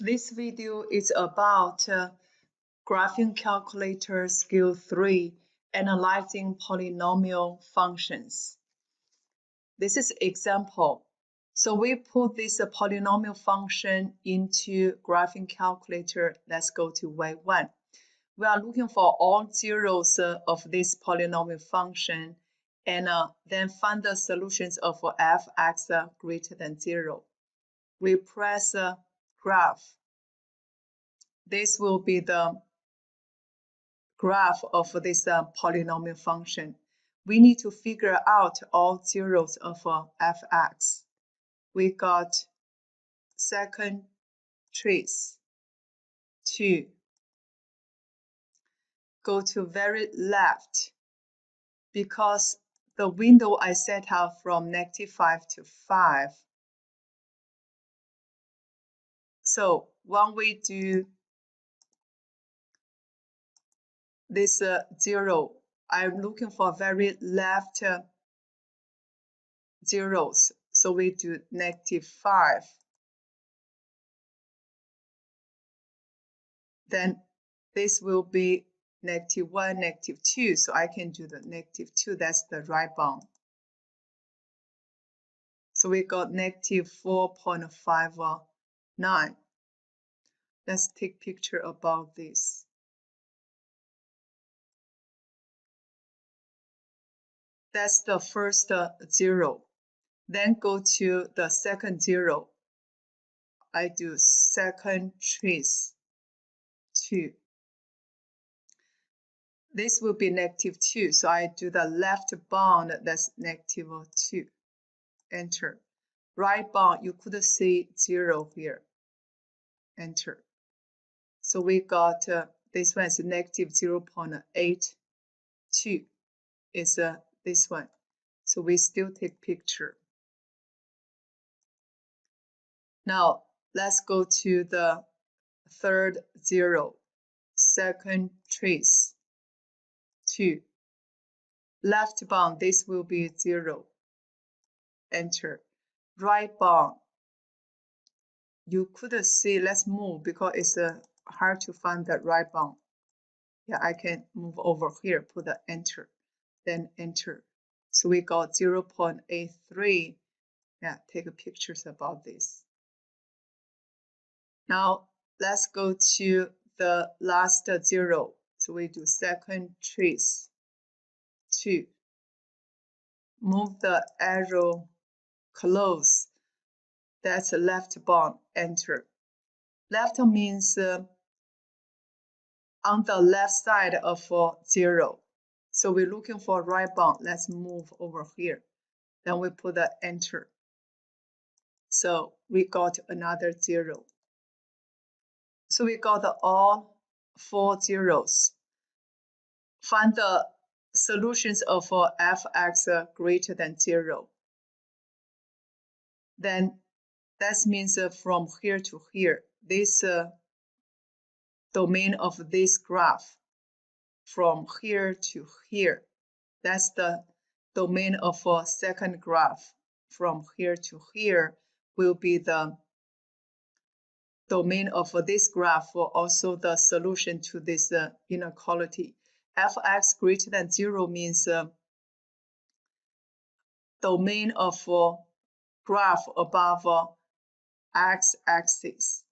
This video is about Graphing Calculator Skill 3, Analyzing Polynomial Functions. This is example. So we put this polynomial function into Graphing Calculator. Let's go to way 1. We are looking for all zeros of this polynomial function and then find the solutions of fx greater than 0. We press graph. This will be the graph of this polynomial function. We need to figure out all zeros of fx. We got second trace 2. Go to very left because the window I set up from -5 to 5. So when we do this 0, I'm looking for very left zeros. So we do -5. Then this will be -1, -2. So I can do the -2. That's the right bound. So we got -4.59. Let's take picture about this. That's the first 0. Then go to the second 0. I do second trace 2. This will be -2. So I do the left bound, that's -2. Enter. Right bound, you could see 0 here. Enter. So we got this one is -0.82 is this one. So we still take picture. Now let's go to the third 0. Second trace 2. Left bound, this will be 0. Enter. Right bound, you could see, let's move because it's hard to find the right bound. Yeah, I can move over here, put the enter, then enter. So we got 0.83. Yeah, take pictures about this. Now let's go to the last 0. So we do second trace 2. Move the arrow close. That's a left bound, enter. Left means on the left side of 0. So we're looking for right bound. Let's move over here. Then we put the enter. So we got another 0. So we got all 4 zeros. Find the solutions of fx greater than 0. Then that means from here to here, this domain of this graph, from here to here, that's the domain of a second graph. From here to here will be the domain of this graph, or also the solution to this inequality. Fx greater than 0 means domain of graph above x-axis.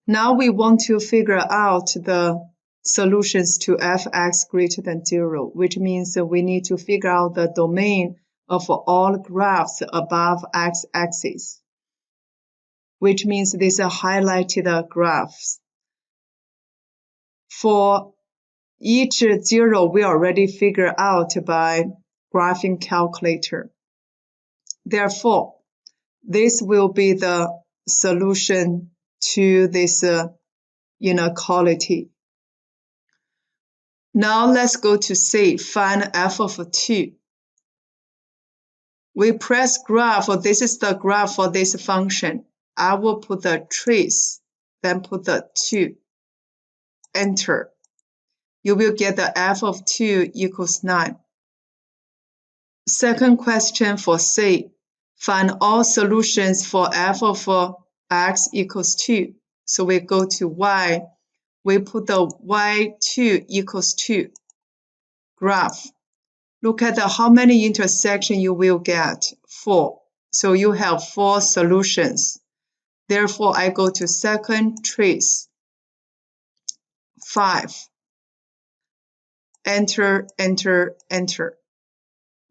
Now we want to figure out the solutions to fx greater than 0, which means we need to figure out the domain of all graphs above x-axis, which means these are highlighted graphs. For each 0, we already figure out by graphing calculator. Therefore, this will be the solution to this inequality. Now let's go to C, find f of 2. We press graph, this is the graph for this function. I will put the trace, then put the 2. Enter. You will get the f of 2 equals 9. Second question for C, Find all solutions for f of x equals 2. So we go to y. We put the y2 equals 2 graph. Look at how many intersections you will get. 4. So you have 4 solutions. Therefore, I go to second trace. 5. Enter, enter, enter.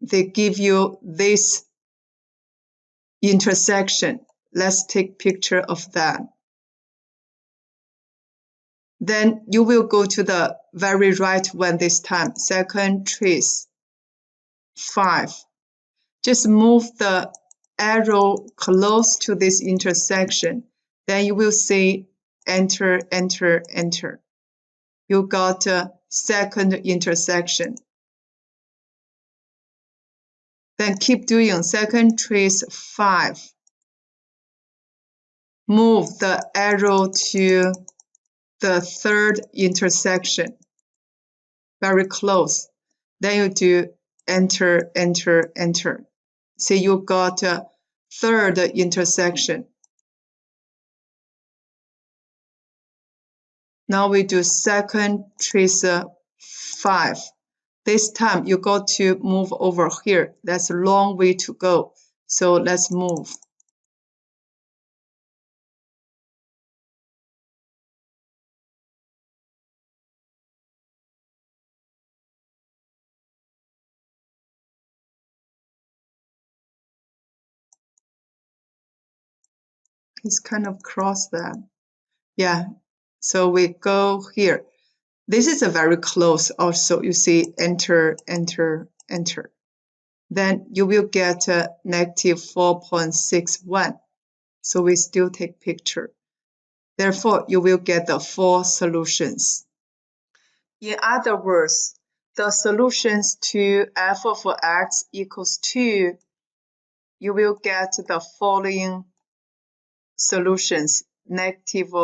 They give you this intersection. Let's take picture of that. Then you will go to the very right one this time. Second trace. 5. Just move the arrow close to this intersection. Then you will see enter, enter, enter. You got a second intersection. Then keep doing second trace 5. Move the arrow to the third intersection. Very close. Then you do enter, enter, enter. See, you got a third intersection. Now we do second trace 5. This time you got to move over here. That's a long way to go. So let's move. It's kind of cross that. Yeah. So we go here. This is a very close also. You see enter, enter, enter. Then you will get a negative 4.61. So we still take picture. Therefore, you will get the 4 solutions. In other words, the solutions to f of x equals 2, you will get the following solutions: negative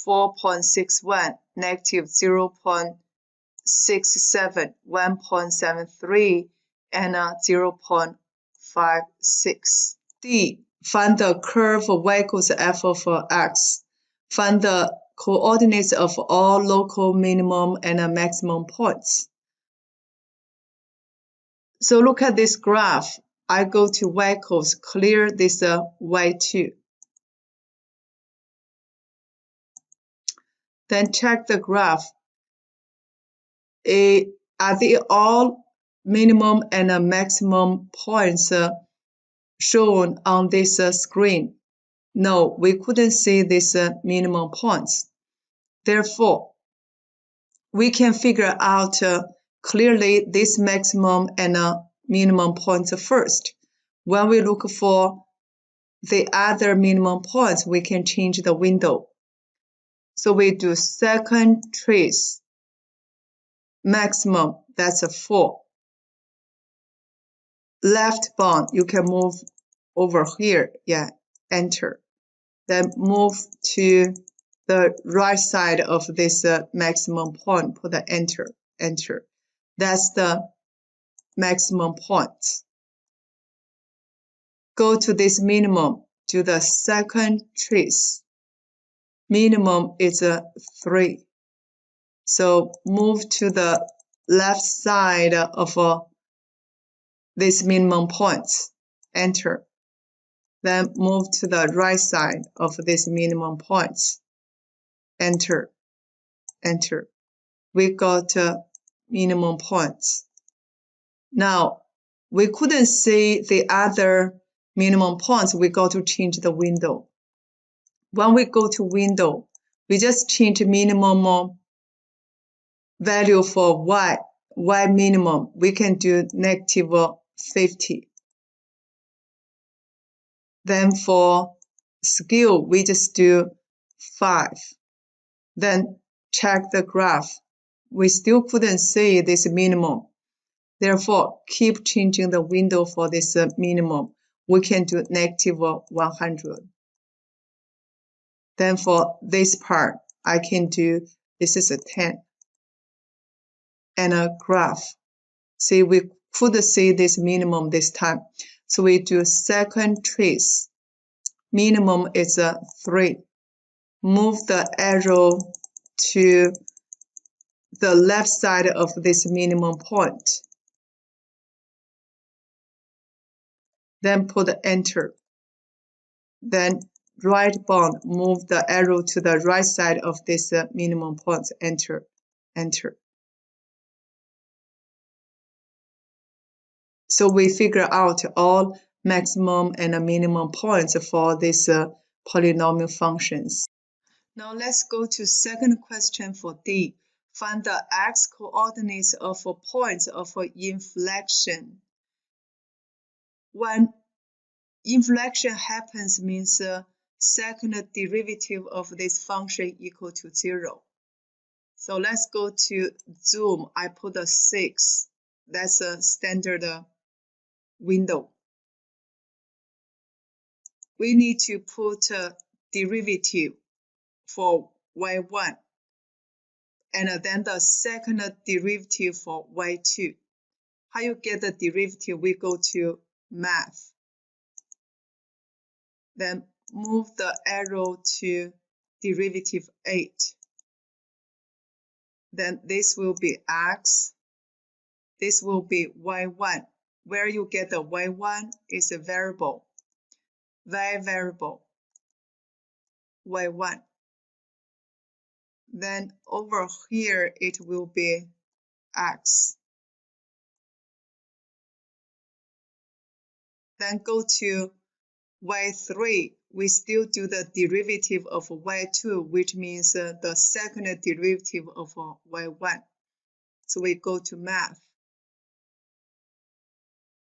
4.61, negative 0.67, 1.73, and 0.56. D. Find the curve y equals f of x. Find the coordinates of all local minimum and maximum points. So look at this graph. I go to y equals, clear this y2. Then check the graph. Are they all minimum and maximum points shown on this screen? No, we couldn't see these minimum points. Therefore, we can figure out clearly this maximum and minimum points first. When we look for the other minimum points, we can change the window. So we do second trace. Maximum, that's a 4. Left bound, you can move over here. Yeah, enter. Then move to the right side of this maximum point, put the enter, enter. That's the maximum point. Go to this minimum, do the second trace. Minimum is 3. So move to the left side of this minimum point, enter. Then move to the right side of this minimum point, enter, enter. We got minimum points. Now, we couldn't see the other minimum points. We got to change the window. When we go to window, we just change minimum value for y minimum. We can do negative 50. Then for scale, we just do 5. Then check the graph. We still couldn't see this minimum. Therefore, keep changing the window for this minimum. We can do negative 100. Then for this part, I can do, this is a 10. And a graph. See, we could see this minimum this time. So we do second trace. Minimum is 3. Move the arrow to the left side of this minimum point. Then put enter. Then right bound, move the arrow to the right side of this minimum point. Enter. Enter. So we figure out all maximum and minimum points for these polynomial functions. Now let's go to second question for D. Find the x-coordinates of points of inflection. When inflection happens means second derivative of this function equal to 0. So let's go to zoom. I put a 6. That's a standard window. We need to put a derivative for y1 and then the second derivative for y2. How you get the derivative? We go to math. Then move the arrow to derivative 8. Then this will be x. This will be y1. Where you get the y1 is a variable. Y variable. y1. Then over here it will be x. Then go to y3. We still do the derivative of y2, which means the second derivative of y1. So we go to math.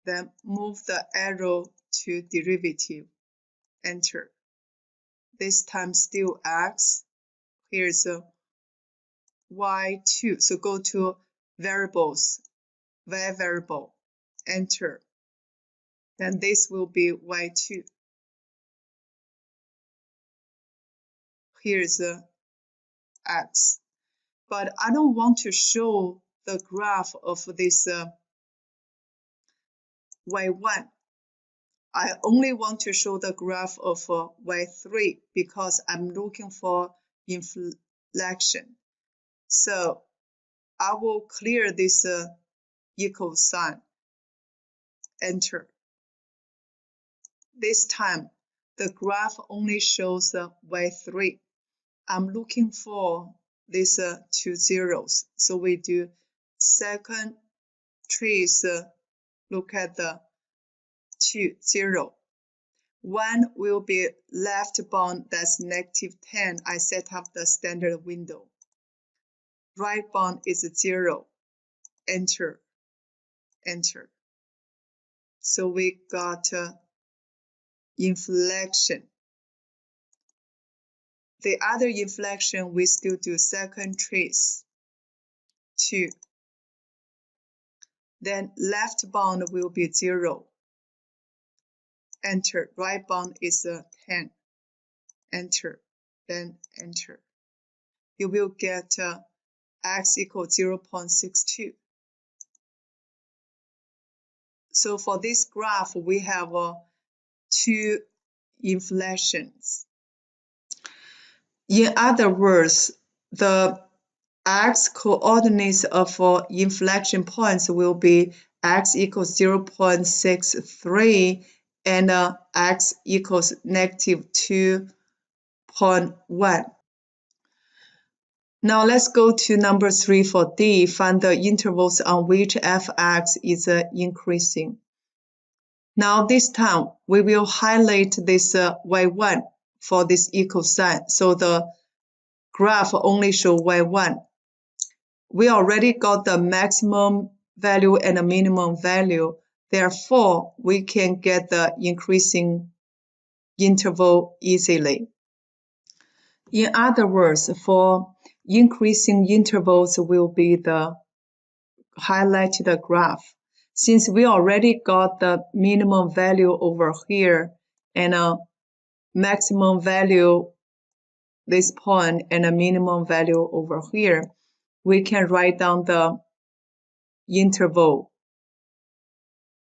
Then move the arrow to derivative. Enter. This time still x. Here's y2. So go to variables, y variable. Enter. Then this will be y2. Here's x. But I don't want to show the graph of this y1. I only want to show the graph of y3 because I'm looking for inflection. So I will clear this equal sign. Enter. This time, the graph only shows y3. I'm looking for these 2 zeros. So we do second trace, look at the 2, 0. 1 will be left bound, that's -10. I set up the standard window. Right bound is 0. Enter. Enter. So we got inflection. The other inflection, we still do second trace, 2. Then left bound will be 0. Enter. Right bound is 10. Enter. Then enter. You will get x equals 0.62. So for this graph, we have 2 inflections. In other words, the x-coordinates of inflection points will be x equals 0.63 and x equals -2.1. Now let's go to number 3 for D. Find the intervals on which fx is increasing. Now this time, we will highlight this y1 for this equal sign. So the graph only shows y1. We already got the maximum value and the minimum value. Therefore, we can get the increasing interval easily. In other words, for increasing intervals will be the highlighted graph. Since we already got the minimum value over here and a maximum value this point and a minimum value over here, we can write down the interval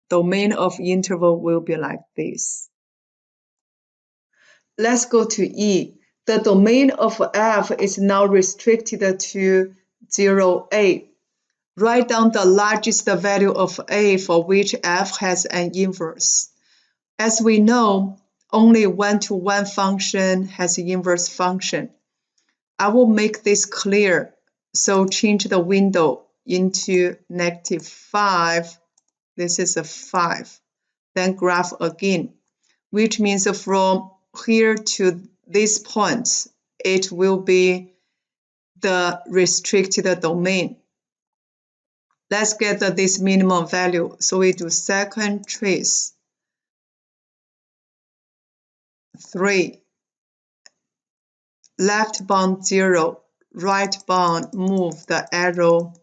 domain of interval will be like this. Let's go to E. The domain of f is now restricted to 0a. Write down the largest value of a for which f has an inverse. As we know, only one-to-one function has an inverse function. I will make this clear, so change the window into -5. This is a 5. Then graph again, which means from here to this point, it will be the restricted domain. Let's get this minimum value. So we do second trace 3, left bound 0, right bound move the arrow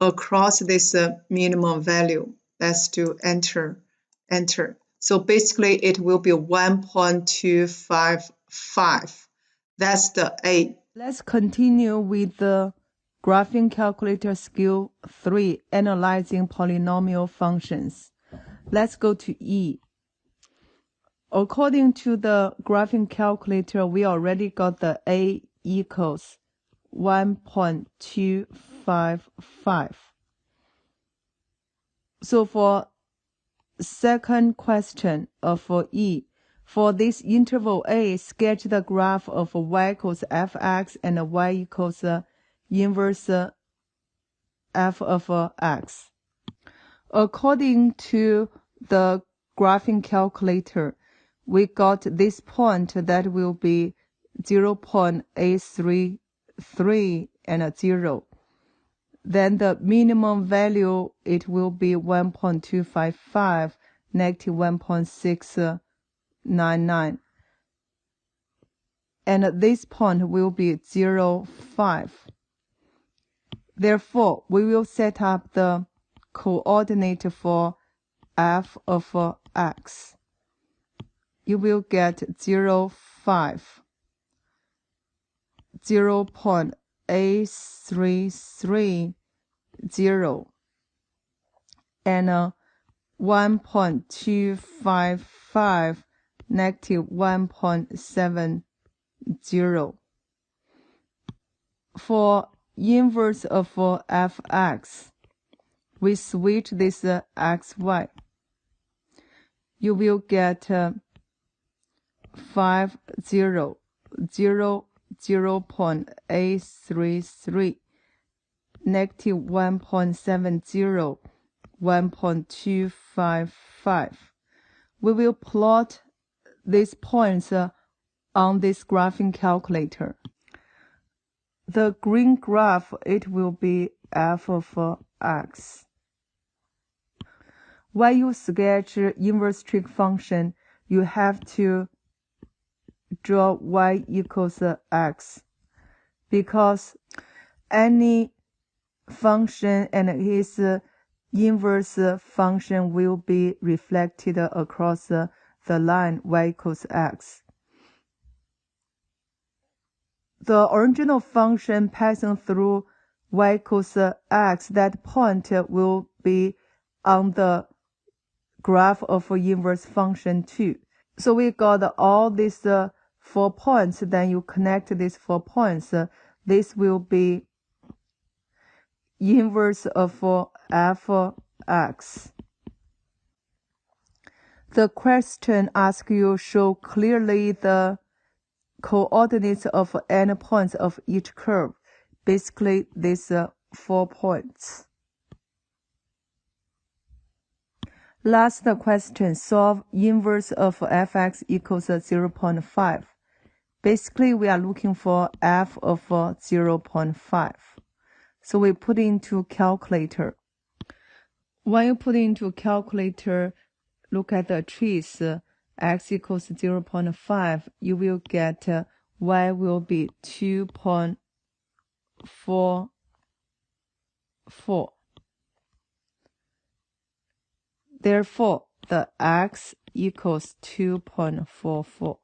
across this minimum value. Let's do enter, enter. So basically it will be 1.255. That's the A. Let's continue with the graphing calculator skill 3, analyzing polynomial functions. Let's go to E. According to the graphing calculator, we already got the A equals 1.255. So for second question for E, for this interval A, sketch the graph of y equals fx and y equals inverse f of x. According to the graphing calculator, we got this point that will be 0.833 and 0. Then the minimum value, it will be 1.255, negative 1.699. And this point will be 0.5. Therefore, we will set up the coordinate for f of x. You will get 0.5, 0.8330, and 1.255, negative 1.70. For inverse of fx, we switch this xy. You will get 0.833, negative 1.70, 1.255. We will plot these points on this graphing calculator. The green graph, it will be f of x. When you sketch inverse trig function, you have to draw y equals x, because any function and its inverse function will be reflected across the line y equals x. The original function passing through y equals x, that point will be on the graph of inverse function too. So we got all these 4 points, then you connect these 4 points. This will be inverse of fx. The question asks you show clearly the coordinates of endpoints of each curve. Basically, these 4 points. Last question, solve inverse of fx equals 0.5. Basically, we are looking for f of 0.5. So we put into calculator. When you put into calculator, look at the trace, x equals 0.5, you will get y will be 2.44. Therefore, the x equals 2.44.